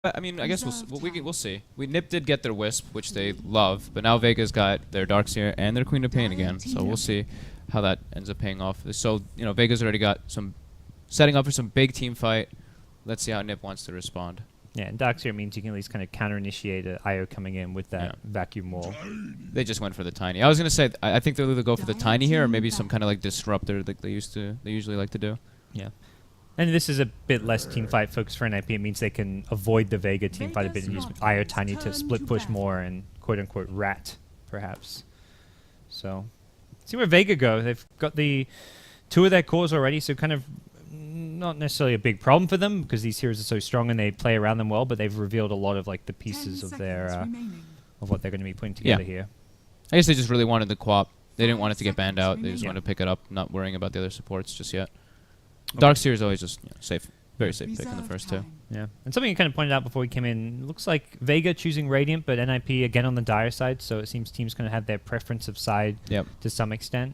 I mean, I guess we'll see. NiP did get their Wisp, which they love, but now Vega's got their Darkseer and their Queen of Pain again, so we'll see how that ends up paying off. So, you know, Vega's already got some setting up for some big team fight. Let's see how NiP wants to respond. Yeah, and Darkseer means you can at least kind of counter-initiate an IO coming in with that vacuum wall. They just went for the Tiny. I was gonna say I think they'll either go for the Tiny here or maybe some kind of like disruptor like they usually like to do. Yeah. And this is a bit less teamfight focused for NiP. It means they can avoid the Vega teamfight a bit and use IO Tiny to split push more and quote-unquote rat, perhaps. So, see where Vega go. They've got the 2 of their cores already, so kind of not necessarily a big problem for them because these heroes are so strong and they play around them well, but they've revealed a lot of like the pieces of their of what they're going to be putting together here. I guess they just really wanted the QoP. They didn't want it to get banned out. They just wanted to pick it up, not worrying about the other supports just yet. Darkseer is always just safe, very safe pick in the first 2. Yeah, and something you kind of pointed out before we came in, looks like Vega choosing Radiant, but NiP again on the dire side, so it seems teams kind of have their preference of side to some extent.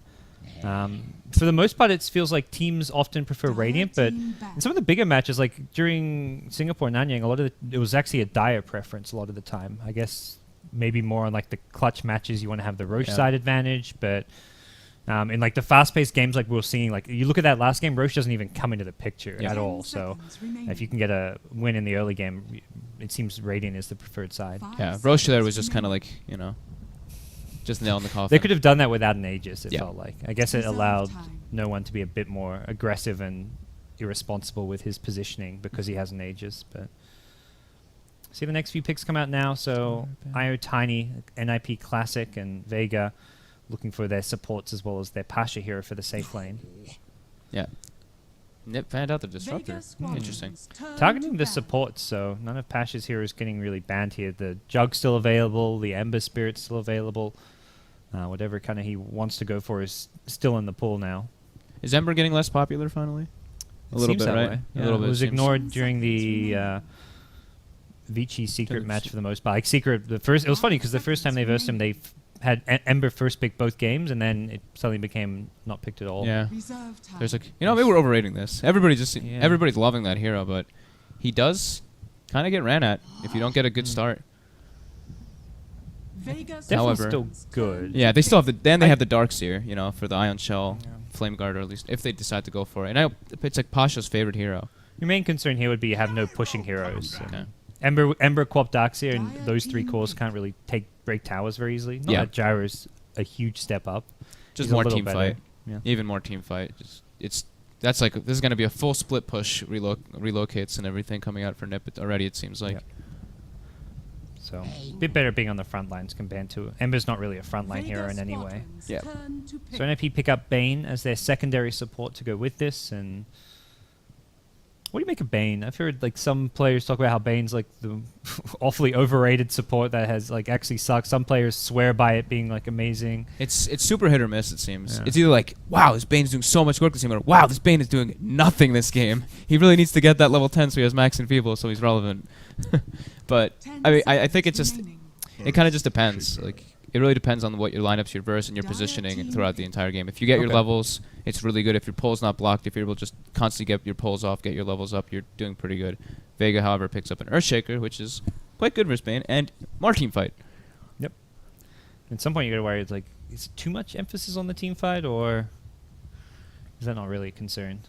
For the most part, it feels like teams often prefer Radiant, but in some of the bigger matches, like during Singapore Nanyang, a lot of it was actually a dire preference a lot of the time. I guess maybe more on like the clutch matches, you want to have the Roche side advantage, but in like the fast-paced games like we're seeing, like you look at that last game, Roche doesn't even come into the picture at all. So if you can get a win in the early game, it seems Radiant is the preferred side. Yeah, Roche there was just kind of like, you know, just nail in the coffin. They could have done that without an Aegis, it felt like. I guess it allowed no one to be a bit more aggressive and irresponsible with his positioning because he has an Aegis. But see the next few picks come out now. So IO Tiny, NiP Classic, and Vega looking for their supports as well as their Pasha hero for the safe lane. Yeah. NiP found out the disruptor. Interesting. Targeting the supports, so none of Pasha's heroes getting really banned here. The Jug's still available, the Ember Spirit's still available. Whatever kind of he wants to go for is still in the pool now. Is Ember getting less popular finally? A little bit, right? Yeah, a little bit. It was ignored during the Vici Secret match for the most part. Like Secret, it was funny because the first time they versed him, they had Ember first pick both games, and then it suddenly became not picked at all. Yeah. There's like, you know, maybe we're overrating this. Everybody's loving that hero, but he does kind of get ran at if you don't get a good start. Definitely still good. Yeah, they still have they have the Darkseer, you know, for the Ion Shell, Flame Guard, or at least if they decide to go for it. And it's like Pasha's favorite hero. Your main concern here would be you have no pushing heroes. Okay. Ember, QoP, Darkseer, and those 3 cores can't really break towers very easily. Not that Gyro's a huge step up. Just more team fight. Yeah. Even more team fight. That's like this is gonna be a full split push, relocates and everything coming out for NiP already. It seems like. Yeah. So a bit better being on the front lines compared to Ember's not really a frontline hero in any way. Yeah. So NiP pick up Bane as their secondary support to go with this. And what do you make of Bane? I've heard like some players talk about how Bane's like the awfully overrated support that has like actually sucks. Some players swear by it being like amazing. It's super hit or miss, it seems. It's either like, wow, this Bane's doing so much work this game, or wow, this Bane is doing nothing this game. He really needs to get that level 10 so he has max enfeeble so he's relevant. But I mean, I think it kind of just depends. Like it really depends on what your lineups, your verse, and your positioning throughout the entire game. If you get your levels, it's really good. If your pole's not blocked, if you're able to just constantly get your poles off, get your levels up, you're doing pretty good. Vega, however, picks up an Earthshaker, which is quite good versus Bane, and more team fight. Yep. At some point, you got to worry. It's like, is it too much emphasis on the team fight, or is that not really a concern?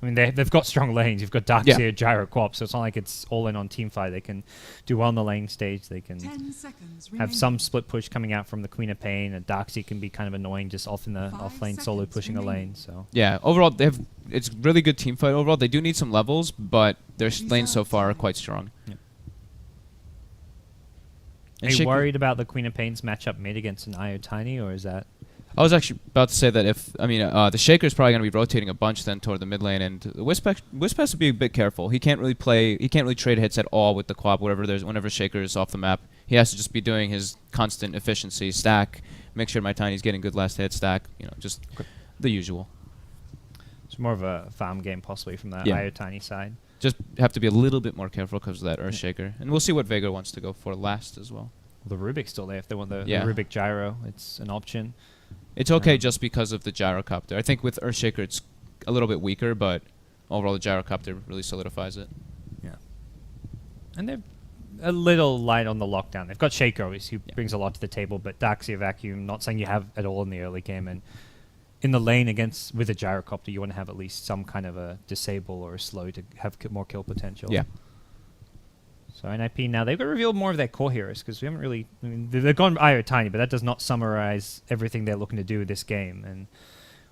I mean, they've got strong lanes. You've got Darkseer, Gyro, QoP, so it's not like it's all in on teamfight. They can do well on the lane stage. They can have some split push coming out from the Queen of Pain, and Darkseer can be kind of annoying just off in the off lane solo pushing a lane. So yeah, overall it's really good teamfight. Overall, they do need some levels, but their lanes so far are quite strong. Yeah. Are you worried about the Queen of Pain's matchup mid against an IO Tiny, or is that? I was actually about to say that the Shaker's probably going to be rotating a bunch then toward the mid lane, and the Wisp has to be a bit careful. He can't really trade hits at all with the QoP. Whenever Shaker is off the map, he has to just be doing his constant efficiency stack, make sure my Tiny's getting good last hit stack, you know, just the usual. It's more of a farm game possibly from that IO Tiny side. Just have to be a little bit more careful because of that Earthshaker, and we'll see what Vega wants to go for last as well. The Rubik's still there if they want the Rubik Gyro. It's an option. It's okay just because of the Gyrocopter. I think with Earthshaker it's a little bit weaker, but overall the Gyrocopter really solidifies it. Yeah. And they're a little light on the lockdown. They've got Shaker, who brings a lot to the table, but Darkseer Vacuum, not saying you have at all in the early game. And in the lane with a Gyrocopter, you want to have at least some kind of a disable or a slow to have more kill potential. Yeah. So NiP now, they've got to reveal more of their core heroes, because we haven't really... I mean, they've gone IO Tiny, but that does not summarize everything they're looking to do with this game. And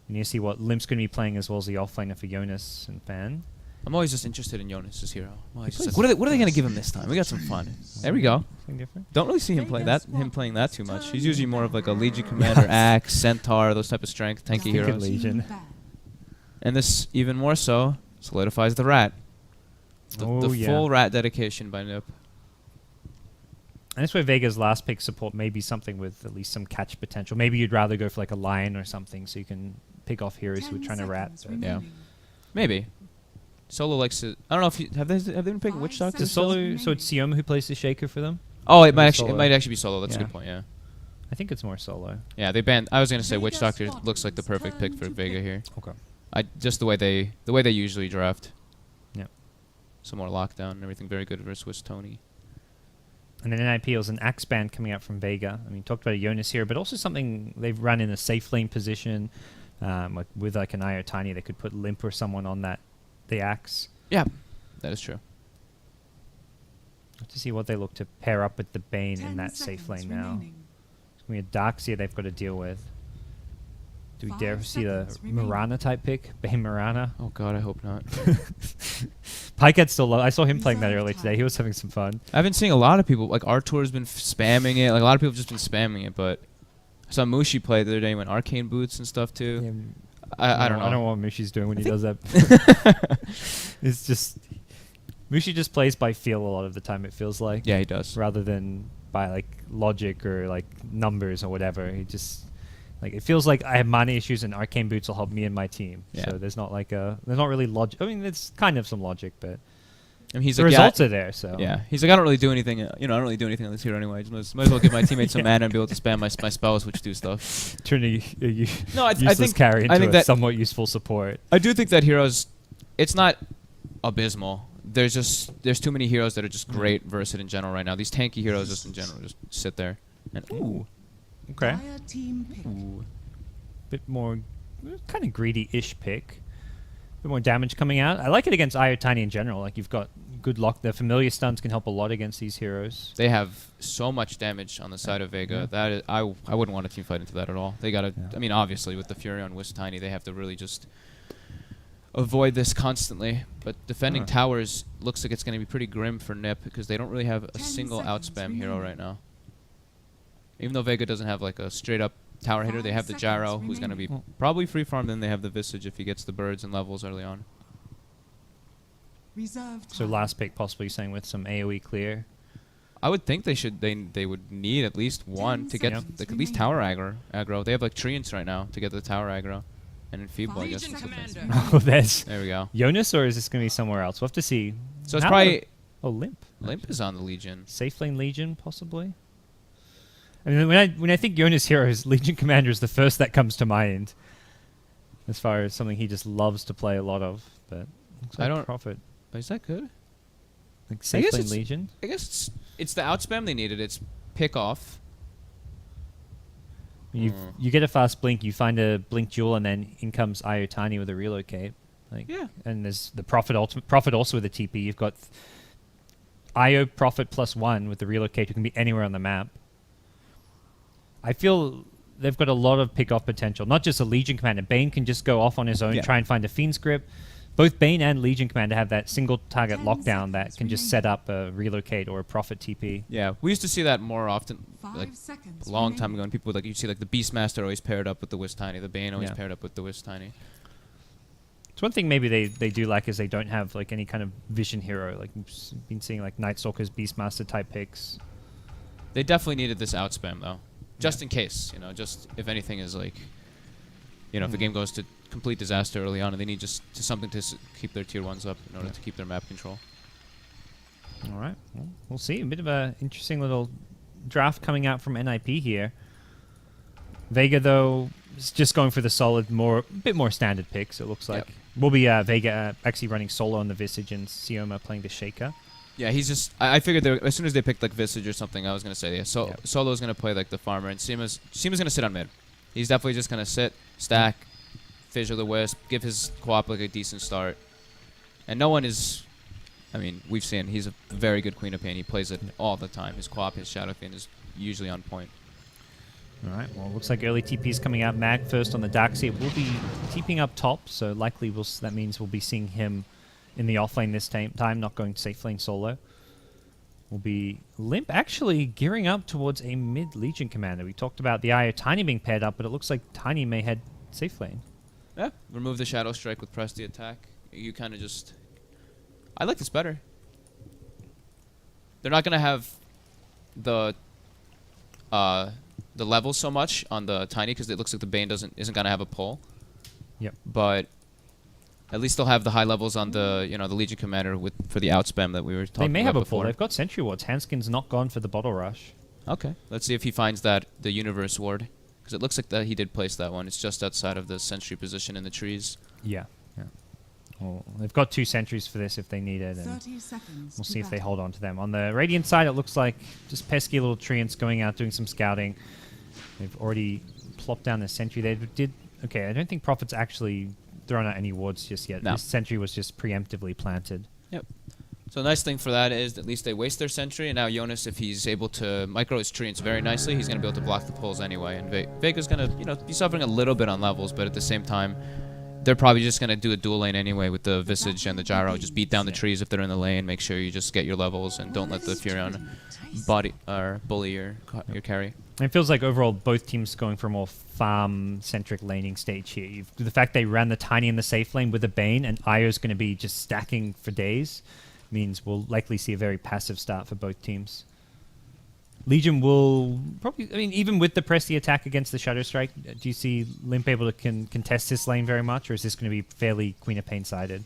we need to see what Limp's going to be playing, as well as the offlaner for Jonas and Fan. I'm always just interested in Jonas' hero. Just like, what are they going to give him this time? We got some fun. There we go. Something different. Don't really see him playing that too much. He's usually more of like a Legion Commander, Axe, Centaur, those type of strength, tanky heroes. Legion. And this, even more so, solidifies the Rat. The full Rat dedication by NiP. And that's where Vega's last pick support may be something with at least some catch potential. Maybe you'd rather go for like a Lion or something, so you can pick off heroes who are trying to Rat. Yeah. Maybe. Solo likes to... I don't know if you... Have they been picking Witch Doctor? Solo... So it's Sioma who plays the Shaker for them? Oh, it might actually be Solo. That's a good point, yeah. I think it's more Solo. Yeah, they banned... I was going to say Witch Doctor looks like the perfect pick for Vega here. Okay. Just the way they usually draft. Yeah. Some more lockdown and everything. Very good versus Swiss Tony. And then NiP was an Axe band coming out from Vega. I mean, talked about a Jonas here, but also something they've run in a safe lane position. With like an IO Tiny, they could put Limp or someone on the Axe. Yeah, that is true. To see what they look to pair up with the Bane in that safe lane now. We have Darkseer they've got to deal with. Do we dare see the Mirana type pick? Bane Mirana? Oh god, I hope not. Pyke's still low. I saw him playing that earlier today. He was having some fun. I've been seeing a lot of people, like Artur's been spamming it. Like a lot of people have just been spamming it, but I saw Mushi play the other day with Arcane Boots and stuff too. Yeah, I don't know. I don't know what Mushi's doing when he does that. It's just... Mushi just plays by feel a lot of the time, it feels like. Yeah, he does. Rather than by like logic or like numbers or whatever. He just... Like, it feels like I have mana issues and Arcane Boots will help me and my team. Yeah. So there's not like a... There's not really logic. I mean, it's kind of some logic, but... I mean, he's the like, results are there, so... Yeah. He's like, I don't really do anything, I don't really do anything on this hero anyway. Might as well give my teammates some mana and be able to spam my spells, which do stuff. Turn a I think carry into I think a that somewhat useful support. I do think that heroes... It's not abysmal. There's too many heroes that are just great versus in general right now. These tanky heroes just in general just sit there. And ooh. Okay. Ooh. Bit more kind of greedy-ish pick. Bit more damage coming out. I like it against IO Tiny in general. Like, you've got good luck. The familiar stuns can help a lot against these heroes. They have so much damage on the side of Vega. Yeah. That is, I wouldn't want a team fight into that at all. They gotta... I mean, obviously, with the Fury on Wisp Tiny, they have to really just avoid this constantly. But defending towers looks like it's going to be pretty grim for NiP, because they don't really have a single outspam hero right now. Even though Vega doesn't have like a straight-up tower hitter, they have the Gyro, who's going to be probably free farm. Then they have the Visage if he gets the birds and levels early on. So last pick possibly saying with some AoE clear. I would think they would need at least one to get like, at least tower aggro. They have like Treants right now to get the tower aggro. And Enfeeble, I guess. Oh, there we go. Jonas, or is this going to be somewhere else? We'll have to see. So it's probably... Oh, Limp. Limp is on the Legion. Safe lane Legion, possibly? I mean, when I think Jonas heroes, Legion Commander is the first that comes to mind. As far as something he just loves to play a lot of. But looks like Prophet. But is that good? Like safe lane Legion? I guess it's the outspam they needed. It's pick off. You get a fast blink, you find a blink jewel, and then in comes IO Tiny with a relocate. Like, yeah. And there's the Prophet also with a TP. You've got IO Prophet +1 with the relocate who can be anywhere on the map. I feel they've got a lot of pick-off potential. Not just a Legion Commander. Bane can just go off on his own, try and find a Fiend's Grip. Both Bane and Legion Commander have that single target lockdown that can just set up a relocate or a Prophet TP. Yeah, we used to see that more often, like a long time ago. And people you see like the Beastmaster always paired up with the Wisp Tiny, the Bane always paired up with the Wisp Tiny. It's one thing maybe they do like is they don't have like any kind of vision hero. Like we've been seeing like Night Stalkers, Beastmaster type picks. They definitely needed this outspam though, just in case, just if anything is like, if the game goes to complete disaster early on, and they need just something to keep their tier 1s up in order to keep their map control. All right, well, we'll see. A bit of a interesting little draft coming out from NiP here. Vega though is just going for the solid, bit more standard picks. It looks like will be Vega actually running solo on the Visage and Sioma playing the Shaker. Yeah, he's just. I figured as soon as they picked like Visage or something, I was gonna say Solo's gonna play like the farmer, and Seema's gonna sit on mid. He's definitely just gonna sit, stack, Fissure the Wisp, give his co-op like a decent start, and no one is. I mean, we've seen he's a very good Queen of Pain. He plays it all the time. His co-op, his Shadow Fiend is usually on point. All right. Well, looks like early TP's coming out. Mag first on the Darkseer will be TPing up top, so likely that means we'll be seeing him in the off lane this time, not going to safe lane solo. Will be Limp actually gearing up towards a mid Legion commander. We talked about the Io Tiny being paired up, but it looks like Tiny may head safe lane. Yeah, remove the Shadow Strike with press the attack. You kind of just... I like this better. They're not going to have the levels so much on the Tiny because it looks like the Bane isn't going to have a pull. Yep. But at least they'll have the high levels on the the Legion Commander for the outspam that we were talking about. They may have a before. pull. They've got Sentry Wards. Hanskin's not gone for the Bottle Rush. Okay. Let's see if he finds the Universe Ward. Because it looks like that he did place that one. It's just outside of the sentry position in the trees. Yeah. Well, they've got 2 sentries for this if they need it. And 30 seconds we'll see if they hold on to them. On the Radiant side, it looks like just pesky little treants going out doing some scouting. They've already plopped down the sentry. They did... Okay, I don't think Prophet's actually thrown out any wards just yet. No. This sentry was just preemptively planted. Yep. So the nice thing for that is at least they waste their sentry, and now Jonas, if he's able to micro his treants very nicely, he's going to be able to block the pulls anyway. And Vega's going to be suffering a little bit on levels, but at the same time, they're probably just going to do a dual lane anyway with the Visage and the Gyro. Just beat down the trees if they're in the lane. Make sure you just get your levels and don't let the Furion bully your carry. And it feels like overall both teams going for a more farm-centric laning stage here. The fact they ran the Tiny in the safe lane with a Bane and Io's going to be just stacking for days means we'll likely see a very passive start for both teams. Legion will probably, I mean, even with the press the attack against the Shadow Strike, do you see Limp able to contest this lane very much, or is this going to be fairly Queen of Pain sided?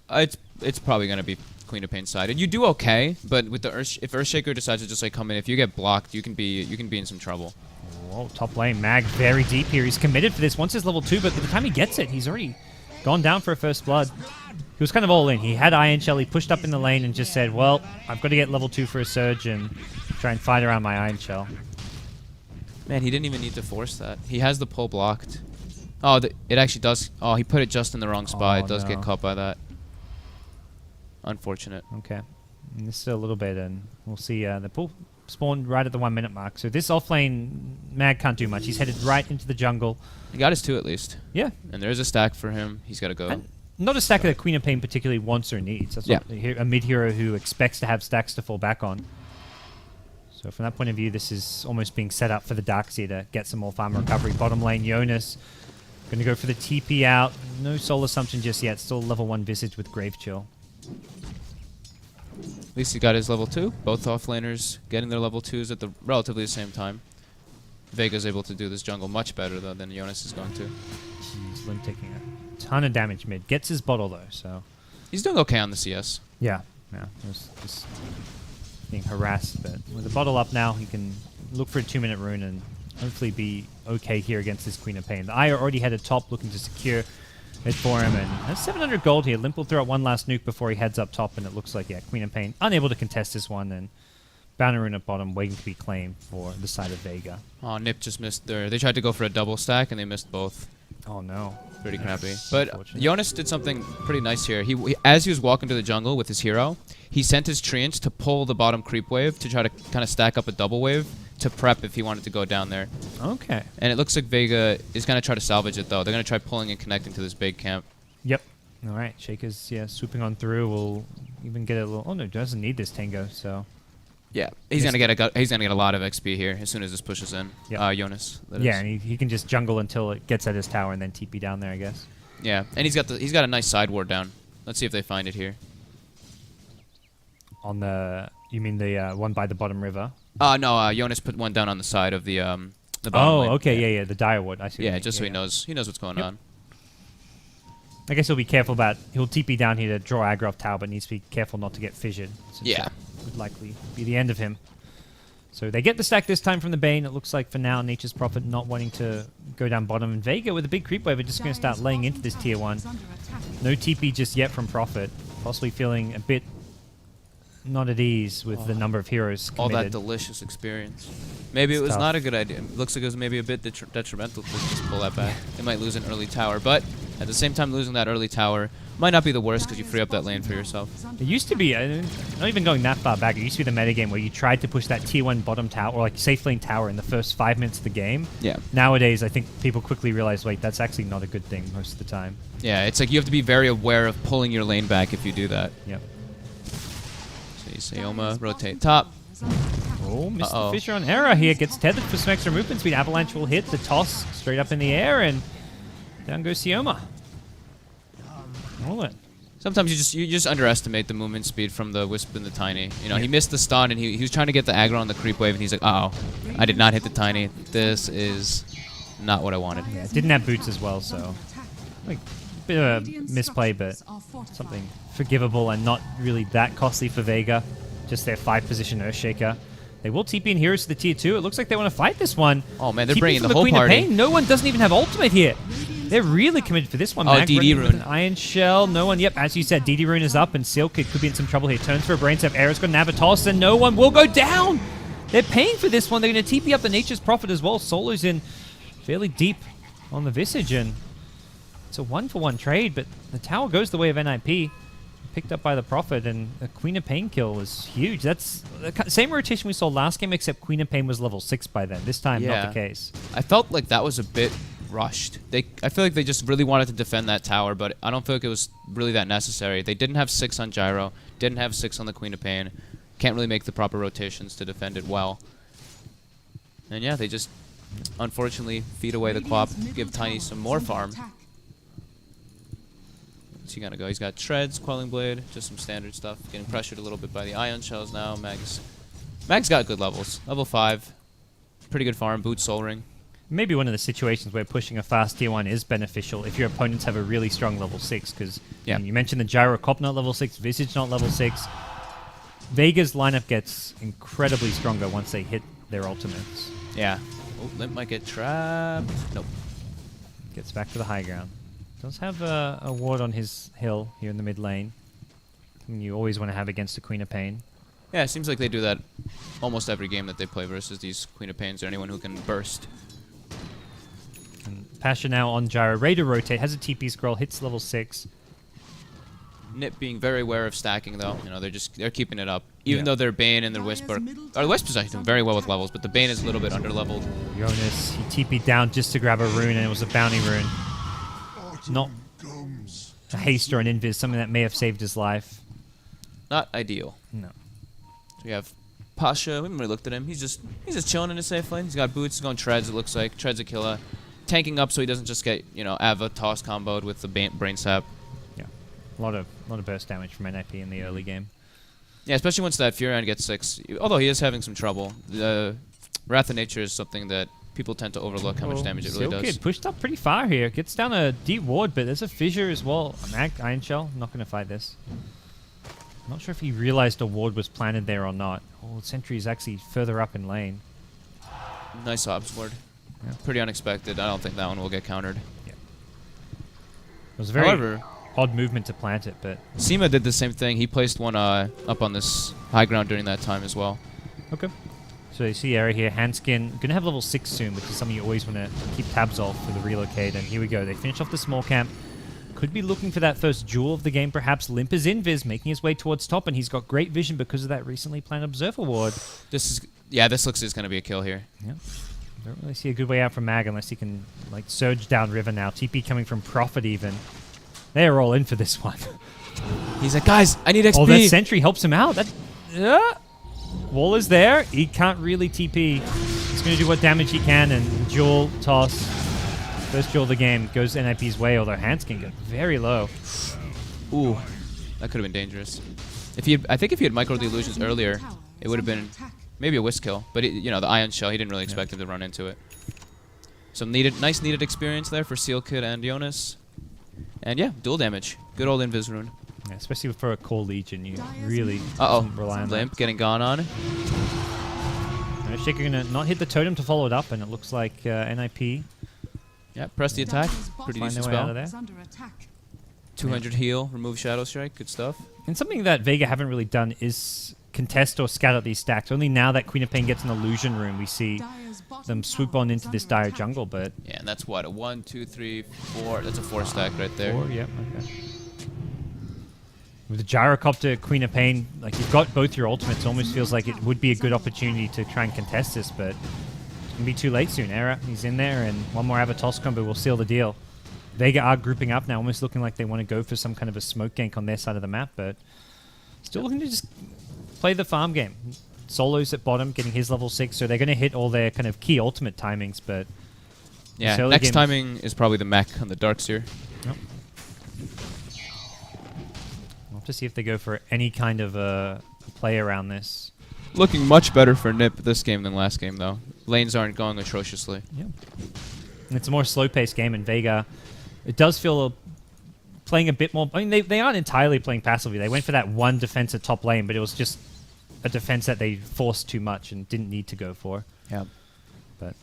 It's probably going to be Queen of Pain sided. You do okay, but with the if Earthshaker decides to just like come in, if you get blocked, you can be in some trouble. Whoa, top lane, Mag very deep here. He's committed for this once his level 2, but by the time he gets it, he's already gone down for a first blood. He was kind of all in. He had Iron Shell, he pushed up in the lane and just said, well, I've got to get level 2 for a Surge and try and fight around my Iron Shell. Man, he didn't even need to force that. He has the pull blocked. Oh, it actually does. Oh, he put it just in the wrong spot. It does get caught by that. Unfortunate. Okay. And this is a little bit, and we'll see. The pull spawned right at the 1 minute mark. So this offlane, Mag can't do much. He's headed right into the jungle. He got his 2 at least. Yeah. And there's a stack for him. He's got to go. And not a stack that Queen of Pain particularly wants or needs. That's not a mid-hero who expects to have stacks to fall back on. So from that point of view, this is almost being set up for the Darkseer to get some more farm recovery. Bottom lane, Jonas going to go for the TP out. No Soul Assumption just yet. Still level 1 Visage with Grave Chill. At least he got his level 2. Both offlaners getting their level 2s at the relatively the same time. Vega's able to do this jungle much better though than Jonas is going to. He's Limp taking a ton of damage mid. Gets his bottle though, so he's doing okay on the CS. Yeah. Just being harassed, but with the bottle up now, he can look for a 2-minute rune and hopefully be okay here against this Queen of Pain. The Aya already had a top looking to secure it for him, and has 700 gold here. Limp will throw out one last nuke before he heads up top, and it looks like, Queen of Pain unable to contest this one, and Bounty Rune at bottom waiting to be claimed for the side of Vega. Oh, NiP just missed they tried to go for a double stack, and they missed both. Oh, no. Pretty crappy. But Jonas did something pretty nice here. As he was walking to the jungle with his hero, he sent his treants to pull the bottom creep wave to try to kind of stack up a double wave to prep if he wanted to go down there. Okay. And it looks like Vega is going to try to salvage it, though. They're going to try pulling and connecting to this big camp. Yep. All right. Shaker's, swooping on through. We'll even get a little... Oh, no, doesn't need this Tango, so... Yeah, he's gonna get a lot of XP here as soon as this pushes in. Yep. Jonas. Yeah, and he can just jungle until it gets at his tower and then TP down there, I guess. Yeah, and he's got a nice side ward down. Let's see if they find it here. On the you mean the one by the bottom river? No, Jonas put one down on the side of the bottom lane. Okay, yeah, the dire ward. I see. Yeah, just so he knows what's going on. I guess he'll be careful about he'll TP down here to draw aggro off tower, but needs to be careful not to get fissured. Yeah. Would likely be the end of him. So they get the stack this time from the Bane. It looks like for now Nature's Prophet not wanting to go down bottom. And Vega with a big creep wave are just going to start laying into this tier 1. No TP just yet from Prophet. Possibly feeling a bit not at ease with the number of heroes committed. All that delicious experience. Maybe it was tough. not a good idea. Looks like it was maybe a bit detrimental to just pull that back. They might lose an early tower, but at the same time, losing that early tower might not be the worst because you free up that lane for yourself. It used to be, not even going that far back, it used to be the metagame where you tried to push that tier 1 bottom tower, or like safe lane tower in the first 5 minutes of the game. Yeah. Nowadays, I think people quickly realize, wait, that's actually not a good thing most of the time. Yeah, it's like you have to be very aware of pulling your lane back if you do that. Yep. So you say Oma, rotate top. Oh, Mr. Fisher on error here. Gets tethered for some extra movement speed. Avalanche will hit the toss straight up in the air, and down goes Sioma. Roll it. Sometimes you just underestimate the movement speed from the Wisp and the Tiny. You know, he missed the stun, and he was trying to get the aggro on the creep wave, and he's like, uh-oh, I did not hit the Tiny. This is not what I wanted. Yeah, didn't have boots as well, so like bit of a misplay, but something forgivable and not really that costly for Vega. Just their 5-position Earthshaker. They will TP in heroes to the tier 2. It looks like they want to fight this one. Oh man, they're TP bringing from the whole Queen party. Of Pain. No one doesn't even have ultimate here. They're really committed for this one. Oh, Mag DD running with rune. an Iron Shell. No one. Yep, as you said, DD rune is up, and Sealkid could be in some trouble here. Turns for a brain sap. Aero's got an Avatos, and no one will go down. They're paying for this one. They're going to TP up the Nature's Prophet as well. Solo's in fairly deep on the Visage, and it's a 1-for-1 trade, but the tower goes the way of NiP. Picked up by the Prophet, and a Queen of Pain kill was huge. That's the same rotation we saw last game, except Queen of Pain was level 6 by then. This time, not the case. I felt like that was a bit rushed. I feel like they just really wanted to defend that tower, but I don't feel like it was really that necessary. They didn't have 6 on Gyro, didn't have 6 on the Queen of Pain. Can't really make the proper rotations to defend it well. And yeah, they just unfortunately feed away the Quap, give Tiny some more farm. What's he gonna go? He's got Treads, Quelling Blade, just some standard stuff. Getting pressured a little bit by the Ion Shells now. Mag's got good levels. Level 5. Pretty good farm. Boot Soul Ring. Maybe one of the situations where pushing a fast tier 1 is beneficial if your opponents have a really strong level 6, because you mentioned the Gyro Cop not level 6, Visage not level 6. Vega's lineup gets incredibly stronger once they hit their ultimates. Yeah. Oh, Limp might get trapped. Nope. Gets back to the high ground. Does have a ward on his hill here in the mid lane. Something you always want to have against the Queen of Pain. Yeah, it seems like they do that almost every game that they play versus these Queen of Pains or anyone who can burst. And Pasha now on Gyro. Ready to rotate. Has a TP scroll. Hits level 6. NiP being very aware of stacking though. You know, they're keeping it up. Even though their Bane and their Wisp are... Or the Wisp is actually doing very well with levels, but the Bane is a little bit underleveled. Jonas, he TP'd down just to grab a rune, and it was a bounty rune. Not a haste or an invis, something that may have saved his life. Not ideal. No. So we have Pasha. We haven't really looked at him. He's just chilling in his safe lane. He's got boots. He's going Treads, it looks like. Treads a killer. Tanking up so he doesn't just get, you know, Ava toss comboed with the brain sap. Yeah. A lot of burst damage from NiP in the early game. Yeah, especially once that Furion gets 6. Although he is having some trouble. The Wrath of Nature is something that people tend to overlook how much damage it really does. Sealkid pushed up pretty far here. Gets down a deep ward, but there's a fissure as well. Mag, Iron Shell, not going to fight this. Not sure if he realized a ward was planted there or not. Oh, Sentry is actually further up in lane. Nice Ops ward. Yeah. Pretty unexpected. I don't think that one will get countered. Yeah. It was a very odd movement to plant it, but... Seema did the same thing. He placed one up on this high ground during that time as well. Okay. So you see area here, Handskin, going to have level 6 soon, which is something you always want to keep tabs of for the relocate. And here we go. They finish off the small camp. Could be looking for that first jewel of the game, perhaps. Limp is in Viz, making his way towards top, and he's got great vision because of that recently planned Observer ward. This looks is going to be a kill here. Yeah. Don't really see a good way out from Mag unless he can, like, surge down river now. TP coming from Prophet even. They are all in for this one. He's like, guys, I need XP. Oh, that Sentry helps him out. That... Wall is there. He can't really TP. He's going to do what damage he can, and Jewel, toss. First Jewel of the game goes NiP's way, although hands can get very low. Ooh, that could have been dangerous. I think if he had micro the illusions earlier, it would have been maybe a Wisp kill. But you know, the Ion Shell, he didn't really expect him to run into it. Some nice needed experience there for Sealkid and Jonas. And yeah, dual damage. Good old Invis rune. Yeah, especially for a core Legion, you really rely on Limp getting gone on. Earthshaker going to not hit the totem to follow it up, and it looks like NiP. Yeah, press the attack. Pretty decent spell. Out of there. 200 heal, remove Shadow Strike. Good stuff. And something that Vega haven't really done is contest or scout out these stacks. Only now that Queen of Pain gets an illusion room, we see them swoop on into this dire jungle, but... Yeah, and that's what, a 1, 2, 3, 4... That's a 4 stack right there. 4, yep, okay. With the Gyrocopter, Queen of Pain, like, you've got both your ultimates. It almost feels like it would be a good opportunity to try and contest this, but it's going to be too late soon. Era, he's in there, and one more Avatos combo will seal the deal. Vega are grouping up now, almost looking like they want to go for some kind of a smoke gank on their side of the map, but still looking to just play the farm game. Solo's at bottom, getting his level 6, so they're going to hit all their kind of key ultimate timings, but... Yeah, next timing is probably the mech on the Darkseer. Yep. We'll have to see if they go for any kind of a play around this. Looking much better for NiP this game than last game, though. Lanes aren't going atrociously. Yep. And it's a more slow-paced game, and Vega, it does feel playing a bit more... I mean, they aren't entirely playing passively. They went for that one defense at top lane, but it was just a defense that they forced too much and didn't need to go for. Yeah. But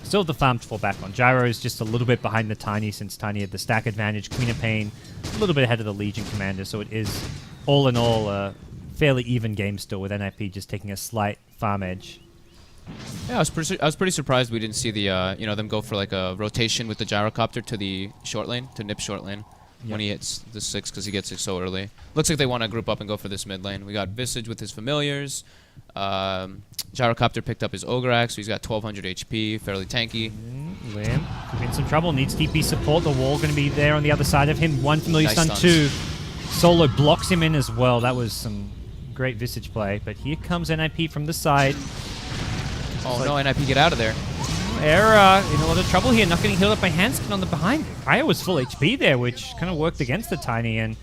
still the farm to fall back on. Gyro is just a little bit behind the Tiny, since Tiny had the stack advantage. Queen of Pain a little bit ahead of the Legion Commander, so it is, all in all, a fairly even game still, with NiP just taking a slight farm edge. Yeah, I was pretty surprised we didn't see the them go for like a rotation with the Gyrocopter to the short lane, to NiP short lane, when he hits the 6, because he gets it so early. Looks like they want to group up and go for this mid lane. We got Visage with his familiars. Gyrocopter picked up his Ogre Axe, so he's got 1200 HP, fairly tanky. Limb could be in some trouble, needs TP support. The wall going to be there on the other side of him. 1 familiar stun, 2. Solo blocks him in as well. That was some great Visage play, but here comes NiP from the side. Oh no, NiP, get out of there. Era in a lot of trouble here, not getting healed up by Hanskin on the behind. Kaya was full HP there, which kind of worked against the Tiny, and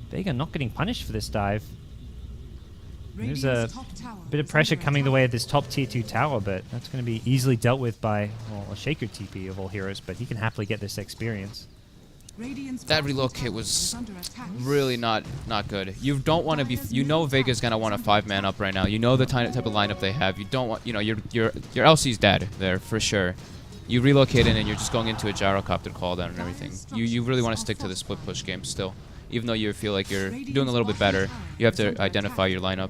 Vega not getting punished for this dive. There's a bit of pressure coming the way of this top tier 2 tower, but that's going to be easily dealt with by, well, a Shaker TP of all heroes, but he can happily get this experience. That reload kit was really not good. You don't want to be... You know Vega's going to want a 5-man up right now. You know the type of lineup they have. You don't want... You know, your LC's dead there, for sure. You relocate in and you're just going into a Gyrocopter call down and everything. You really want to stick to the split push game still. Even though you feel like you're doing a little bit better, you have to identify your lineup.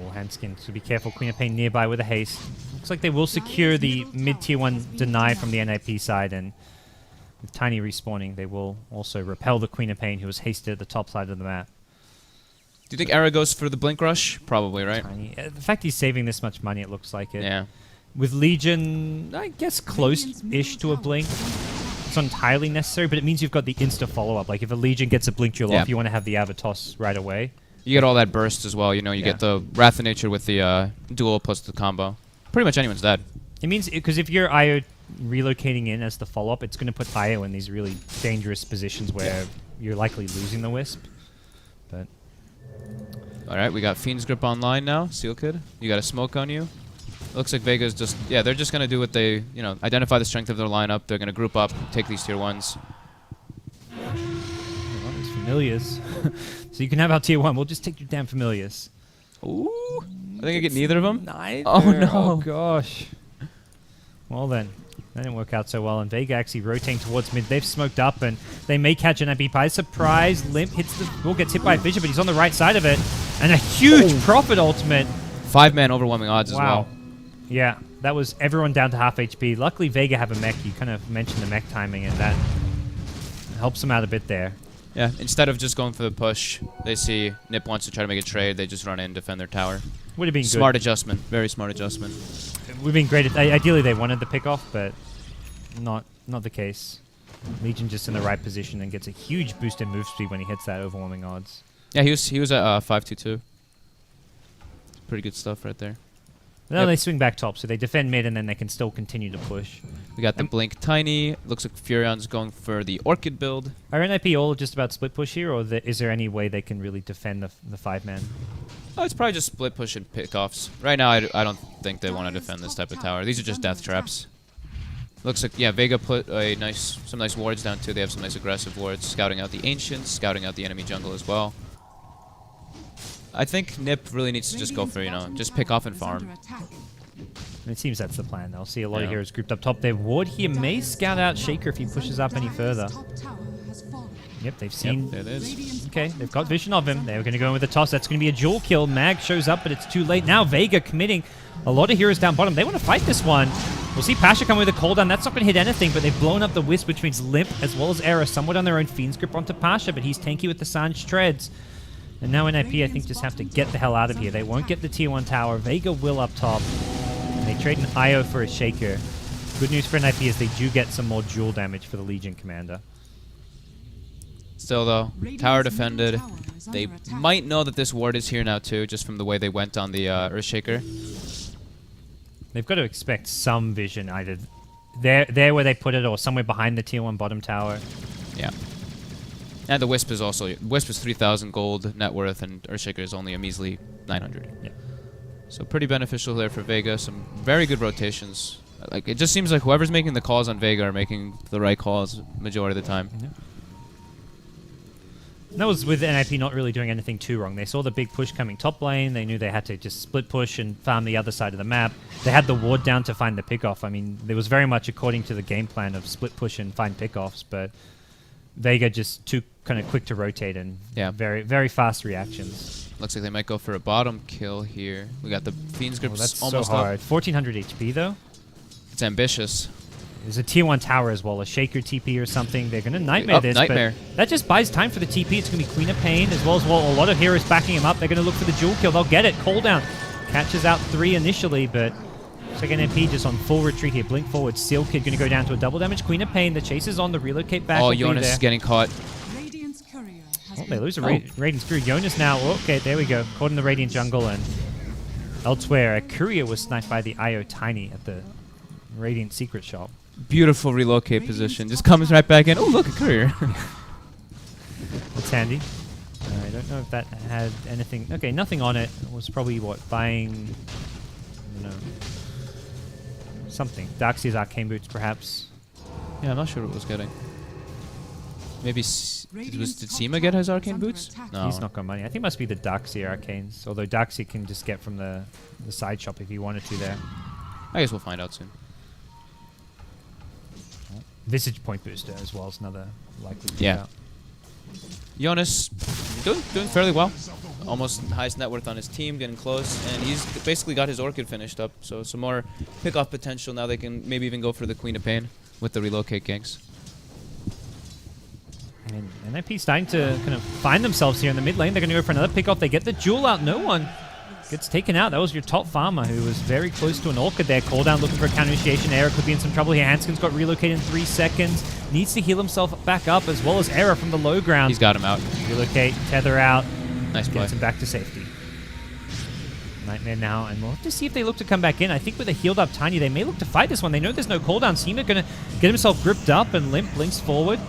Oh, Hanskin, so be careful. Queen of Pain nearby with a haste. Looks like they will secure the mid-tier 1 deny from the NiP side, and with Tiny respawning, they will also repel the Queen of Pain, who was hasted at the top side of the map. Do you think Era goes for the Blink Rush? Probably, right? Tiny. The fact he's saving this much money, it looks like it. Yeah. With Legion, I guess close-ish to a Blink. It's not entirely necessary, but it means you've got the insta follow-up. Like, if a Legion gets a Blink Jewel off, you want to have the Avatos right away. You get all that burst as well. You know, you get the Wrath of Nature with the duel plus the combo. Pretty much anyone's dead. It means, because if you're IO relocating in as the follow-up, it's going to put IO in these really dangerous positions where you're likely losing the Wisp. But alright, we got Fiend's Grip online now. Seal Kid, you got a smoke on you. Looks like Vega's just... Yeah, they're just going to do what they... You know, identify the strength of their lineup. They're going to group up, take these tier 1s. Well, these familiars. So you can have our tier 1. We'll just take your damn familiars. Ooh. I think I get neither of them. Neither. Oh, no. Oh, gosh. Well, then. That didn't work out so well. And Vega actually rotating towards mid. They've smoked up, and they may catch an NiP by surprise. Limp hits the... Will gets hit by Vision, but he's on the right side of it. And a huge Prophet ultimate. 5-man overwhelming odds as well. Yeah, that was everyone down to half HP. Luckily, Vega have a mech. You kind of mentioned the mech timing, and that helps them out a bit there. Yeah, instead of just going for the push, they see NiP wants to try to make a trade. They just run in and defend their tower. Would have been smart adjustment. Very smart adjustment. It would have been great. Ideally, they wanted the pick-off, but not the case. Legion just in the right position and gets a huge boost in move speed when he hits that overwhelming odds. Yeah, he was at 5-2-2. Pretty good stuff right there. No, they swing back top, so they defend mid, and then they can still continue to push. We got the Blink Tiny. Looks like Furion's going for the Orchid build. Are NiP all just about split push here, or is there any way they can really defend the 5-man? Oh, it's probably just split push and pickoffs. Right now, I don't think they want to defend this type of tower. These are just death traps. Looks like, yeah, Vega put some nice wards down too. They have some nice aggressive wards, scouting out the Ancients, scouting out the enemy jungle as well. I think NiP really needs to just go for, just pick off and farm. It seems that's the plan. They'll see a lot of heroes grouped up top. Their ward here may scout out Shaker if he pushes up any further. Yep, they've seen... Yep, there it is. Okay, they've got vision of him. They're going to go in with a toss. That's going to be a dual kill. Mag shows up, but it's too late. Now Vega committing a lot of heroes down bottom. They want to fight this one. We'll see Pasha come with a cooldown. That's not going to hit anything, but they've blown up the Wisp, which means Limp as well as Era somewhat on their own. Fiend's Grip onto Pasha, but he's tanky with the Sange Treads. And now NiP, I think, just have to get the hell out of here. They won't get the tier 1 tower. Vega will up top. And they trade an IO for a Shaker. Good news for NiP is they do get some more dual damage for the Legion Commander. Still, though, tower defended. They might know that this ward is here now, too, just from the way they went on the Earthshaker. They've got to expect some vision, either there where they put it or somewhere behind the tier 1 bottom tower. Yeah. And the Wisp is also... Wisp is 3,000 gold net worth, and Earthshaker is only a measly 900. Yeah. So pretty beneficial there for Vega. Some very good rotations. Like, it just seems like whoever's making the calls on Vega are making the right calls majority of the time. Yeah. That was with NiP not really doing anything too wrong. They saw the big push coming top lane. They knew they had to just split push and farm the other side of the map. They had the ward down to find the pickoff. I mean, there was very much according to the game plan of split push and find pickoffs, but Vega just too kind of quick to rotate and very, very fast reactions. Looks like they might go for a bottom kill here. We got the Fiend's Grip that's almost so hard. up. 1400 HP though. It's ambitious. There's a tier 1 tower as well, a Shaker TP or something. They're going to Nightmare this, Nightmare. but that just buys time for the TP. It's going to be Queen of Pain as well a lot of heroes backing him up. They're going to look for the dual kill. They'll get it. Cooldown catches out 3 initially, but looks like NiP just on full retreat here. Blink forward. Seal Kid going to go down to a double damage. Queen of Pain. The chase is on. The relocate back. Oh, Jonas is getting caught. Oh, they lose a Radiant's Courier. Jonas now. Okay, there we go. Caught in the Radiant jungle, and elsewhere, a Courier was sniped by the IO Tiny at the Radiant secret shop. Beautiful relocate position. Just comes right back in. Oh, look, a Courier. That's handy. I don't know if that had anything. Okay, nothing on it. It was probably, what, buying... I don't know. Something. Darkseer's Arcane Boots, perhaps. Yeah, I'm not sure what it was getting. Maybe... Did Seema get his Arcane Boots? No. He's not got money. I think it must be the Darkseer Arcanes. Although Darkseer can just get from the side shop if he wanted to there. I guess we'll find out soon. Visage Point Booster as well is another likely to yeah. Jonas doing fairly well. Almost highest net worth on his team, getting close, and he's basically got his Orchid finished up. So some more pick-off potential. Now they can maybe even go for the Queen of Pain with the relocate ganks. And NiP starting to kind of find themselves here in the mid lane. They're going to go for another pick-off. They get the Jewel out. No one gets taken out. That was your top farmer who was very close to an Orchid there. Call down looking for a counter initiation. Era could be in some trouble here. Hanskin's got relocated in 3 seconds. Needs to heal himself back up as well as Era from the low ground. He's got him out. Relocate, tether out. Nice play. Gets him back to safety. Nightmare now, and we'll have to see if they look to come back in. I think with a healed up Tiny, they may look to fight this one. They know there's no cooldown. Seema going to get himself gripped up, and Limp blinks forward.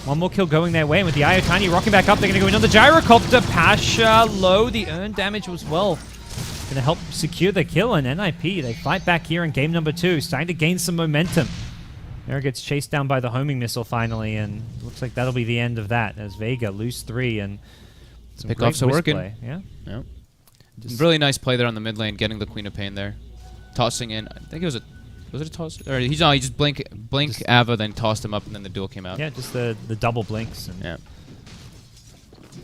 One more kill going their way, and with the IO Tiny rocking back up, they're going to go in on the Gyrocopter. Pasha low. The earned damage was well going to help secure the kill, and NiP, they fight back here in game number 2, starting to gain some momentum. Era gets chased down by the homing missile finally, and looks like that'll be the end of that as Vega lose 3, and some pickoffs are working. Play. Yeah. Really nice play there on the mid lane, getting the Queen of Pain there. Tossing in, I think it was it a toss? Or he just blink Ava, then tossed him up, and then the duel came out. Yeah, just the double blinks. And yeah.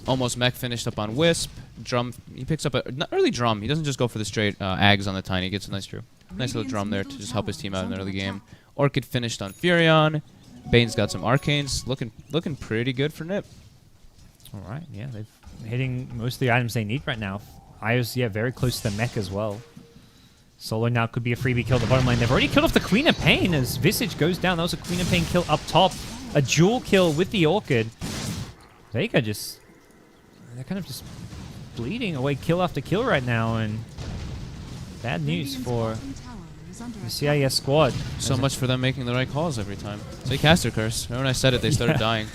Almost mech finished up on Wisp. Drum, he picks up a, not really drum, he doesn't just go for the straight Ags on the Tiny, he gets a nice little drum there to just help his team out in the early game. Orchid finished on Furion. Bane's got some Arcanes, looking pretty good for NiP. Alright, yeah, they're hitting most of the items they need right now. Io's, yeah, very close to the mech as well. Solo now could be a freebie kill at the bottom lane. They've already killed off the Queen of Pain as Visage goes down. That was a Queen of Pain kill up top. A dual kill with the Orchid. Vega just... They're kind of just bleeding away kill after kill right now, and bad news for the CIS squad. So much for them making the right calls every time. They cast their curse. Remember when I said it, they started dying.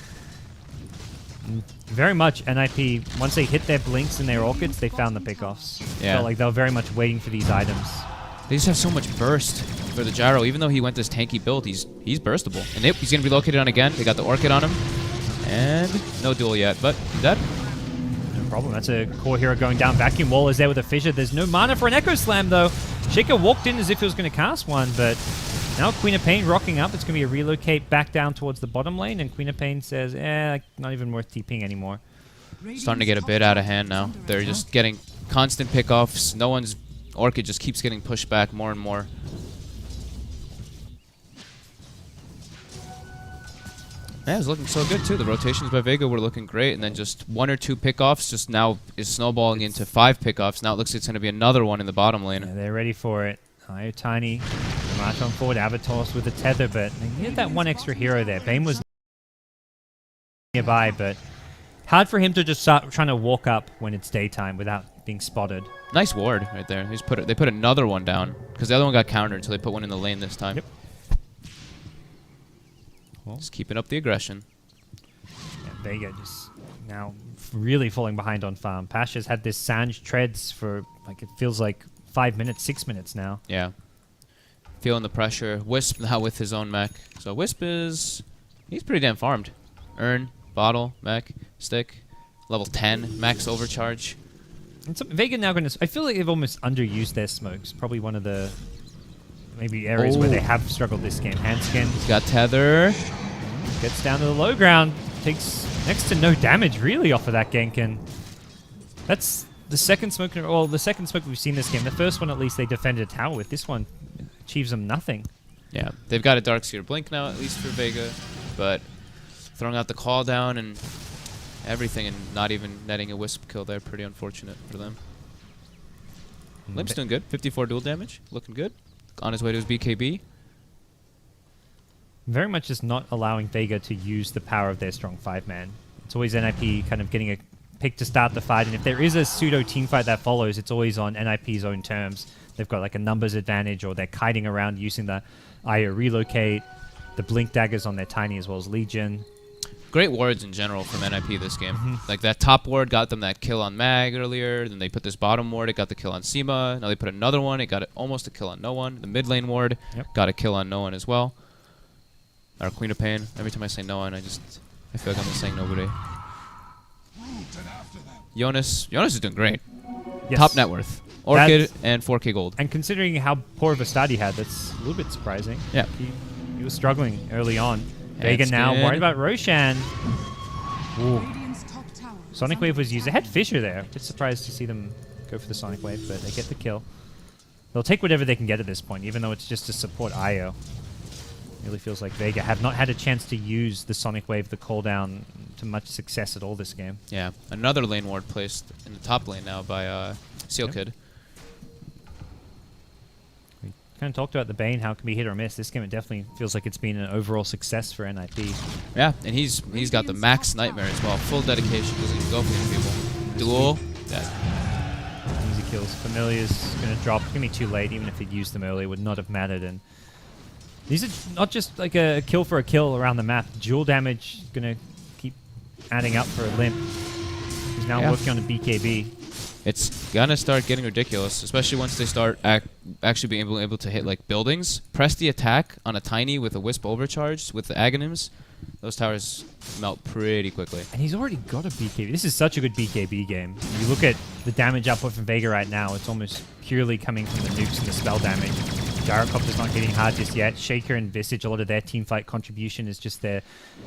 Very much NiP, once they hit their blinks and their Orchids, they found the pickoffs. Yeah. Felt like they were very much waiting for these items. They just have so much burst for the Gyro. Even though he went this tanky build, he's burstable. And he's going to be located on again. They got the Orchid on him. And no duel yet, but he's dead. No problem. That's a core hero going down. Vacuum Wall is there with a fissure. There's no mana for an Echo Slam, though. Shaker walked in as if he was going to cast one, but Now Queen of Pain rocking up. It's going to be a relocate back down towards the bottom lane, and Queen of Pain says, not even worth TPing anymore. Starting to get a bit out of hand now. They're just getting constant pickoffs. No one's... Orchid just keeps getting pushed back more and more. Yeah, it's looking so good too. The rotations by Vega were looking great, and then just 1 or 2 pickoffs just now is snowballing into 5 pickoffs. Now it looks like it's going to be another one in the bottom lane. Yeah, they're ready for it. Io Tiny, march on forward, Avatos with the tether, but they needed that one extra hero there. Bane was nearby, but hard for him to just start trying to walk up when it's daytime without being spotted. Nice ward right there. They put another one down because the other one got countered, so they put one in the lane this time. Yep. Well, just keeping up the aggression. Yeah, Vega just now really falling behind on farm. Pasha's had this Sanj treads for, like, it feels like 5 minutes, 6 minutes now. Yeah. Feeling the pressure. Wisp now with his own mech. So Wisp he's pretty damn farmed. Urn, bottle, mech, stick, level 10, max overcharge. And so Vega now going to... I feel like they've almost underused their smokes. Probably one of the maybe areas where they have struggled this game. Handskin. He's got tether. Gets down to the low ground. Takes next to no damage really off of that gank. And that's the second smoke... Well, the second smoke we've seen this game. The first one, at least, they defended a tower with. This one achieves them nothing. Yeah, they've got a Darkseer Blink now, at least for Vega. But throwing out the call down and everything and not even netting a Wisp kill there. Pretty unfortunate for them. Limp's doing good. 54 dual damage. Looking good. On his way to his BKB. Very much just not allowing Vega to use the power of their strong 5-man. It's always NiP kind of getting a pick to start the fight, and if there is a pseudo team fight that follows, it's always on NiP's own terms. They've got like a numbers advantage, or they're kiting around using the Io relocate, the blink daggers on their Tiny as well as Legion. Great wards in general from NiP this game. Like that top ward got them that kill on Mag earlier. Then they put this bottom ward. It got the kill on Sima. Now they put another one. It got almost a kill on no one. The mid lane ward got a kill on no one as well. Our Queen of Pain. Every time I say no one, I feel like I'm just saying nobody. Jonas is doing great. Yes. Top net worth. Orchid and 4K gold. And considering how poor of a start he had, that's a little bit surprising. Yeah. He was struggling early on. Vega now worried about Roshan. Ooh. Sonic Wave was used. They had Fissure there. A bit surprised to see them go for the Sonic Wave, but they get the kill. They'll take whatever they can get at this point, even though it's just to support Io. It really feels like Vega have not had a chance to use the Sonic Wave, the cooldown, to much success at all this game. Yeah. Another lane ward placed in the top lane now by Seal Kid. Kind of talked about the Bane, how it can be hit or miss. This game, it definitely feels like it's been an overall success for NiP. Yeah, and he's got the max nightmare as well. Full dedication, doesn't even go for these people. Duel, dead. Easy kills. Familiar's going to drop. It's going to be too late. Even if he'd used them earlier, it would not have mattered. And these are not just like a kill for a kill around the map. Dual damage is going to keep adding up for a Limp. He's now working on a BKB. It's gonna start getting ridiculous, especially once they start actually being able to hit like buildings. Press the attack on a Tiny with a Wisp overcharge with the Aghanims. Those towers melt pretty quickly. And he's already got a BKB. This is such a good BKB game. You look at the damage output from Vega right now, it's almost purely coming from the nukes and the spell damage. Gyrocopter's not hitting hard just yet. Shaker and Visage, a lot of their teamfight contribution is just their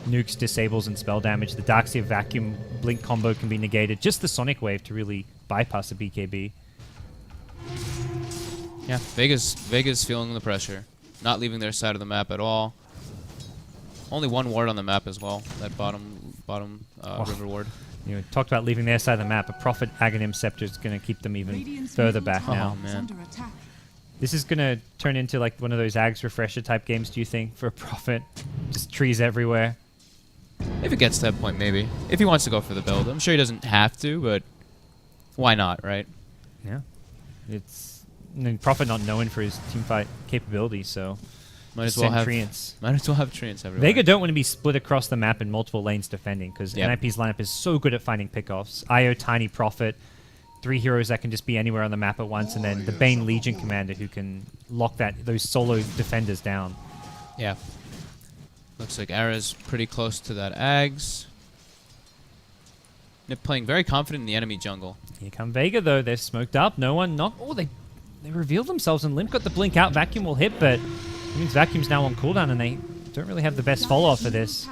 nukes, disables, and spell damage. The Darkseer Vacuum Blink combo can be negated. Just the Sonic Wave to really bypass the BKB. Yeah, Vega's feeling the pressure. Not leaving their side of the map at all. Only one ward on the map as well. That bottom river ward. You talked about leaving their side of the map. A Prophet Aghanim Scepter is going to keep them even further back now. Oh, man. This is going to turn into like one of those Ags Refresher type games, do you think, for a Prophet? Just trees everywhere. If it gets to that point, maybe. If he wants to go for the build. I'm sure he doesn't have to, but why not, right? Yeah. Prophet not known for his teamfight capability, so might as well have treants. Might as well have treants everywhere. Vega don't want to be split across the map in multiple lanes defending, because NiP's lineup is so good at finding pickoffs. Io, Tiny, Prophet, 3 heroes that can just be anywhere on the map at once, and then the Bane Legion commander who can lock those solo defenders down. Yeah. Looks like Ara's pretty close to that Ags. NiP playing very confident in the enemy jungle. Here come Vega though. They're smoked up. No one knocked. Oh, they revealed themselves, and Limp got the blink out. Vacuum will hit, but It means Vacuum's now on cooldown, and they don't really have the best follow-up for this.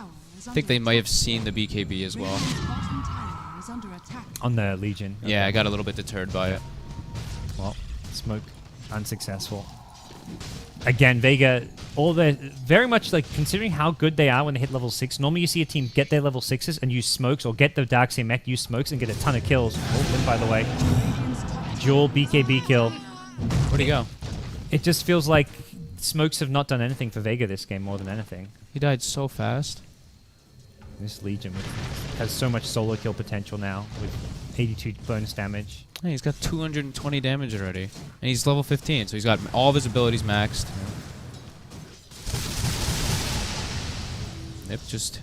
I think they might have seen the BKB as well. On the Legion. Okay. Yeah, I got a little bit deterred by it. Well, smoke unsuccessful. Again, Vega, very much like considering how good they are when they hit level 6. Normally you see a team get their level 6s and use smokes, or get the Darkseer mech, use smokes, and get a ton of kills. Oh, win, by the way. Dual BKB kill. Where'd he go? It just feels like smokes have not done anything for Vega this game more than anything. He died so fast. This Legion has so much solo kill potential now with 82 bonus damage. Hey, he's got 220 damage already. And he's level 15, so he's got all of his abilities maxed. Yep, just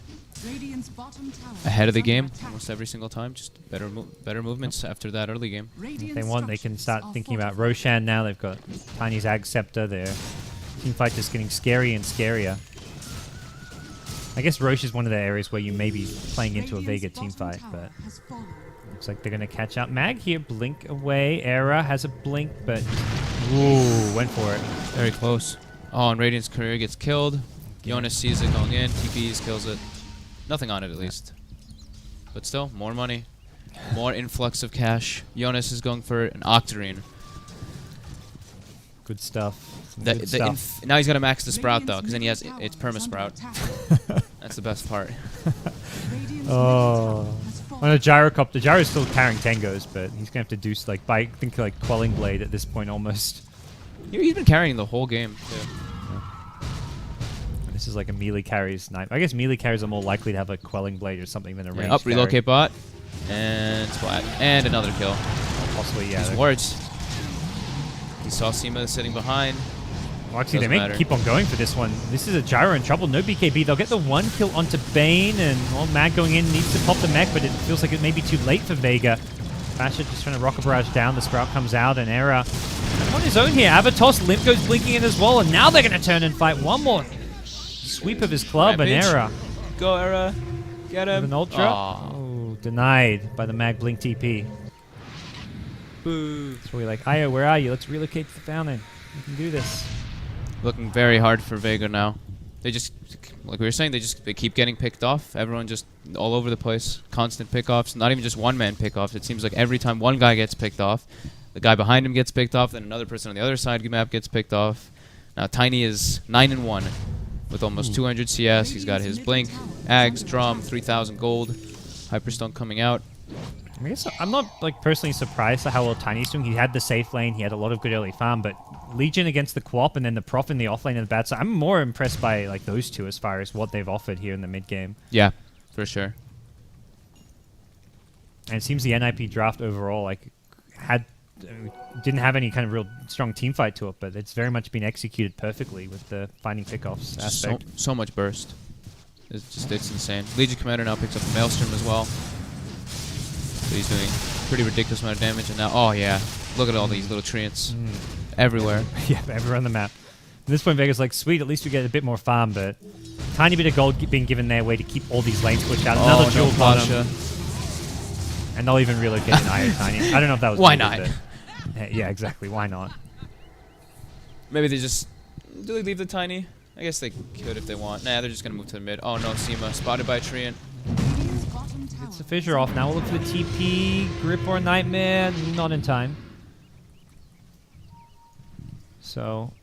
ahead of the game almost every single time. Just better movements after that early game. If they want, they can start thinking about Roshan now. They've got Tiny's Ag Scepter. Their teamfight just getting scarier and scarier. I guess Roche is one of the areas where you may be playing into a Vega teamfight, but looks like they're going to catch up. Mag here, blink away. Era has a blink, but ooh, went for it. Very close. Oh, and Radiant's career gets killed. Jonas sees it going in. TPs, kills it. Nothing on it, at least. But still, more money. More influx of cash. Jonas is going for an Octarine. Good stuff. Now he's got to max the Sprout, though, because then he has it's Perma-Sprout. That's the best part. Oh. On a Gyrocopter. Gyro's still carrying Tangos, but he's going to have to do, like, I think, like, Quelling Blade at this point, almost. He's been carrying the whole game, too. This is like a melee carries knife. I guess melee carries are more likely to have a Quelling Blade or something than a ranged Up, relocate bot. And splat. And another kill. Possibly, yeah. These wards. He saw Seema sitting behind. Well, actually, they may keep on going for this one. This is a Gyro in trouble. No BKB. They'll get the one kill onto Bane, and well, Mag going in needs to pop the mech, but it feels like it may be too late for Vega. Basher just trying to rocket barrage down. The Sprout comes out, and Era on his own here. Avatos, Limp goes blinking in as well, and now they're going to turn and fight one more sweep of his club. Rampage. And Era. Go, Era. Get him. With an Ultra. Oh, denied by the Mag Blink TP. Boo. So we're like, Io, where are you? Let's relocate to the fountain. We can do this. Looking very hard for Vega now. They just, like we were saying, they keep getting picked off. Everyone just all over the place. Constant pickoffs. Not even just one-man pickoffs. It seems like every time one guy gets picked off, the guy behind him gets picked off, then another person on the other side of the map gets picked off. Now Tiny is 9-1 with almost 200 CS. He's got his Blink, Ags, Drum, 3,000 gold. Hyperstone coming out. I guess I'm not like personally surprised at how well Tiny's doing. He had the safe lane, he had a lot of good early farm, but Legion against the co-op and then the Prof in the off lane and the bad side. I'm more impressed by like those two as far as what they've offered here in the mid game. Yeah, for sure. And it seems the NiP draft overall like didn't have any kind of real strong team fight to it, but it's very much been executed perfectly with the finding pickoffs aspect. So much burst. It's insane. Legion Commander now picks up a Maelstrom as well. So he's doing a pretty ridiculous amount of damage, and now, oh yeah, look at all these little treants everywhere. Yeah, everywhere on the map. At this point, Vega's like, sweet, at least we get a bit more farm, but tiny bit of gold being given their way to keep all these lanes pushed out. Another dual bottom. And they'll even relocate an Io Tiny. I don't know if that was why needed, not? But, yeah, exactly. Why not? Maybe they just... Do they leave the Tiny? I guess they could if they want. Nah, they're just going to move to the mid. Oh no, Seema spotted by a treant. It's the fissure off. Now we'll look for the TP. Grip or Nightmare. Not in time. So,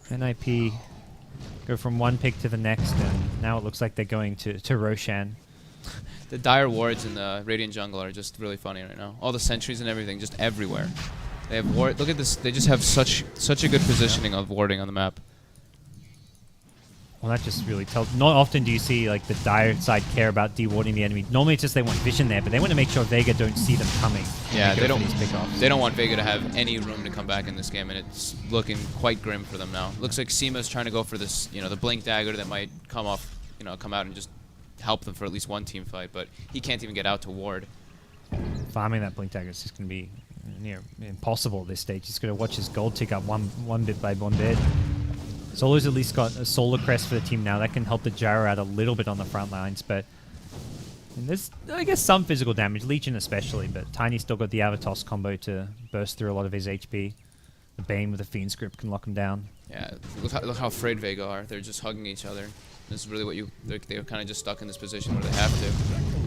NiP go from one pick to the next, and now it looks like they're going to Roshan. The dire wards in the Radiant jungle are just really funny right now. All the sentries and everything, just everywhere. They have ward. Look at this. They just have such a good positioning of warding on the map. Well, that just really tells. Not often do you see like the dire side care about dewarding the enemy. Normally, it's just they want vision there, but they want to make sure Vega don't see them coming. Yeah, they don't want Vega to have any room to come back in this game, and it's looking quite grim for them now. Looks like Seema's trying to go for this, the blink dagger that might come off, come out and just help them for at least one team fight, but he can't even get out to ward. Farming that blink dagger is just going to be near impossible at this stage. He's going to watch his gold tick up one bit by one bit. Solo's at least got a solar crest for the team now. That can help the Gyro out a little bit on the front lines, but there's, I guess, some physical damage, Legion especially, but Tiny's still got the Avatos combo to burst through a lot of his HP. the Bane with a Fiend's Grip can lock him down. Yeah, look how afraid Vega are. They're just hugging each other. This is really what they're kind of just stuck in this position where they have to.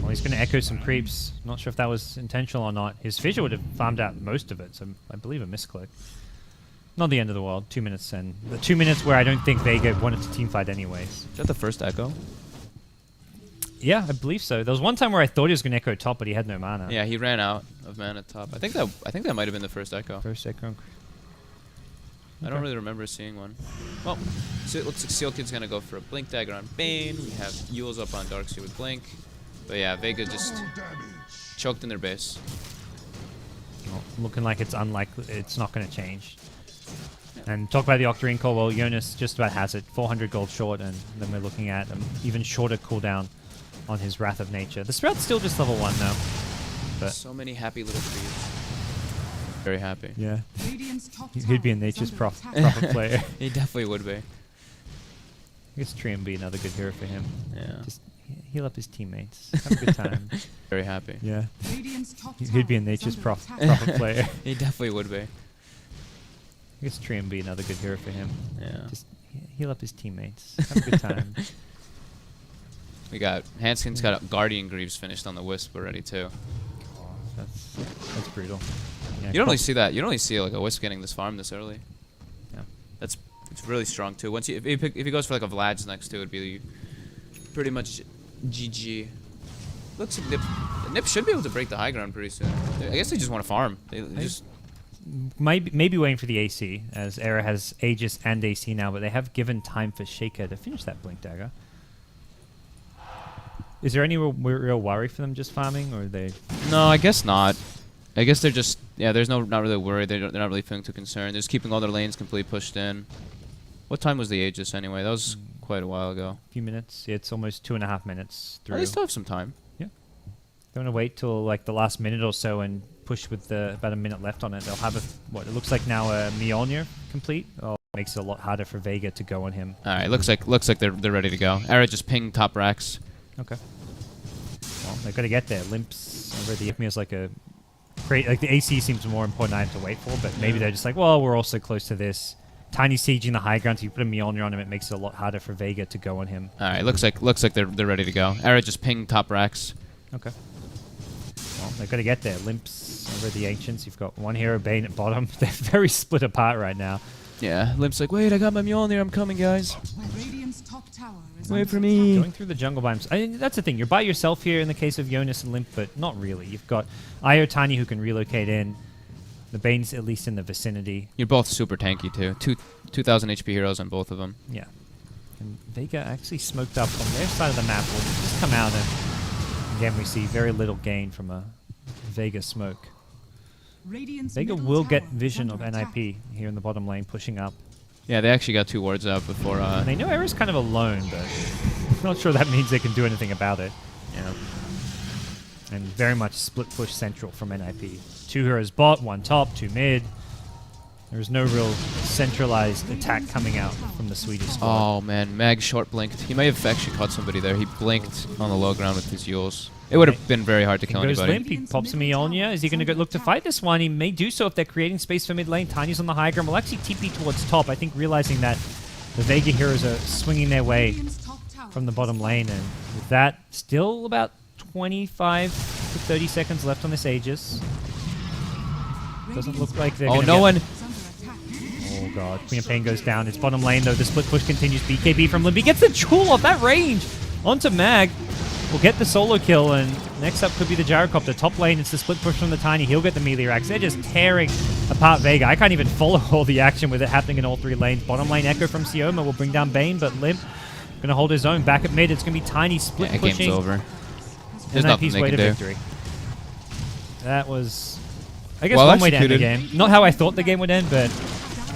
Well, he's going to echo some creeps. Not sure if that was intentional or not. His Fissure would have farmed out most of it, so I believe a misclick. Not the end of the world. 2 minutes in. The 2 minutes where I don't think Vega wanted to teamfight anyways. Is that the first echo? Yeah, I believe so. There was one time where I thought he was going to echo top, but he had no mana. Yeah, he ran out of mana top. I think that might have been the first echo. First echo. I don't really remember seeing one. Well, so it looks like Seal Kid's gonna go for a Blink Dagger on Bane. We have Yules up on Darkseer with Blink. But yeah, Vega just choked in their base. Well, looking like it's unlikely. It's not going to change. And talk about the Octarine call. Well, Jonas just about has it. 400 gold short, and then we're looking at an even shorter cooldown on his Wrath of Nature. The Sprout's still just level 1 though. But so many happy little trees. Very happy. Yeah. He'd be a nature's proper player. He definitely would be. I guess Tree would be another good hero for him. Yeah. Just heal up his teammates. Have a good time. Very happy. Yeah. He'd be a nature's proper player. He definitely would be. I guess Tree would be another good hero for him. Yeah. Just heal up his teammates. Have a good time. We got Hanskin's got a Guardian Greaves finished on the Wisp already too. That's brutal. Yeah, You don't really see that. You don't really see like a Wisp getting this farm this early. Yeah. It's really strong too. Once if he goes for like a Vlad's next to it, would be pretty much GG. Looks like NiP should be able to break the high ground pretty soon. I guess they just want to farm. They just maybe waiting for the AC, as Era has Aegis and AC now, but they have given time for Shaker to finish that Blink Dagger. Is there any real worry for them just farming, or are they? No, I guess not. I guess they're just there's not really worried. They're not really feeling too concerned. They're just keeping all their lanes completely pushed in. What time was the Aegis anyway? That was quite a while ago. A few minutes. Yeah, it's almost 2.5 minutes through. Oh, they still have some time. Yeah. They want to wait till like the last minute or so and push with about a minute left on it. They'll have what it looks like now a Mjolnir complete. Oh, makes it a lot harder for Vega to go on him. All right, looks like they're ready to go. Era just pinged top racks. Okay. Well, they're gonna get there. Limps over the Ipmi is like a great. Like the AC seems more important item to wait for, but maybe they're just like, well, we're also close to this. Tiny sieging the high ground, so you put a Mjolnir on him, it makes it a lot harder for Vega to go on him. All right, looks like they're ready to go. Era just pinged top racks. Okay. Well, they're gonna get there. Limps over the Ancients. You've got one hero, Bane at bottom. They're very split apart right now. Yeah, Limp's like, wait, I got my Mjolnir, I'm coming, guys. Wait for me. Going through the jungle biomes. I mean, that's the thing. You're by yourself here in the case of Jonas and Limp, but not really. You've got Io Tiny who can relocate in. The Bane's at least in the vicinity. You're both super tanky too. 2,000 HP heroes on both of them. Yeah. And Vega actually smoked up on their side of the map. Will just come out, and again we see very little gain from a Vega smoke. Vega will get vision of NiP here in the bottom lane, pushing up. Yeah, they actually got 2 wards out before. And they know Era's kind of alone, but I'm not sure that means they can do anything about it. Yeah. And very much split push central from NiP. 2 heroes bot, 1 top, 2 mid. There's no real centralized attack coming out from the Swedish squad. Oh man, Mag short blinked. He may have actually caught somebody there. He blinked on the low ground with his Yules. It would have been very hard to kill anybody. Limp, he pops a Mjolnir. Is he going to look to fight this one? He may do so if they're creating space for mid lane. Tiny's on the high ground. Will actually TP towards top. I think realizing that the Vega heroes are swinging their way from the bottom lane. And with that, still about 25 to 30 seconds left on this Aegis. Doesn't look like they're no one. Oh god, Queen of Pain goes down. It's bottom lane though. The split push continues. BKB from Limby gets the jewel off that range onto Mag. We'll get the solo kill, and next up could be the Gyrocopter. Top lane, it's the split push from the Tiny. He'll get the melee racks. They're just tearing apart Vega. I can't even follow all the action with it happening in all 3 lanes. Bottom lane Echo from Sioma will bring down Bane, but Limp going to hold his own. Back at mid, it's going to be Tiny split pushing. Game's over. There's nothing they can do. Victory. That was, I guess, one way to end the game. Not how I thought the game would end, but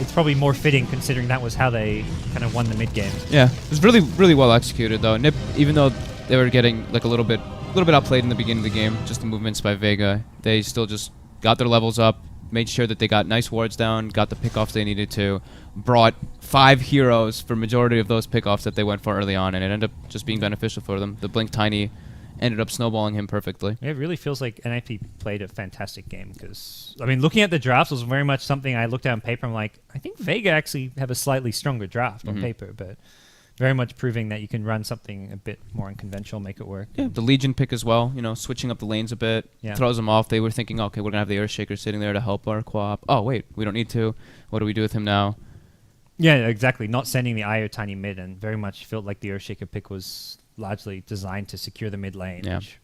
it's probably more fitting considering that was how they kind of won the mid game. Yeah, it was really, really well executed though. NiP, even though they were getting like a little bit outplayed in the beginning of the game, just the movements by Vega, they still just got their levels up, made sure that they got nice wards down, got the pickoffs they needed to, brought 5 heroes for majority of those pickoffs that they went for early on, and it ended up just being beneficial for them. The Blink Tiny ended up snowballing him perfectly. It really feels like NiP played a fantastic game because, I mean, looking at the drafts was very much something I looked at on paper. I'm like, I think Vega actually have a slightly stronger draft on paper, but very much proving that you can run something a bit more unconventional, make it work. Yeah, the Legion pick as well, you know, switching up the lanes a bit, throws them off. They were thinking, okay, we're going to have the Earthshaker sitting there to help our co-op. Oh, wait, we don't need to. What do we do with him now? Yeah, exactly. Not sending the IO tiny mid, and very much felt like the Earthshaker pick was largely designed to secure the mid lane, which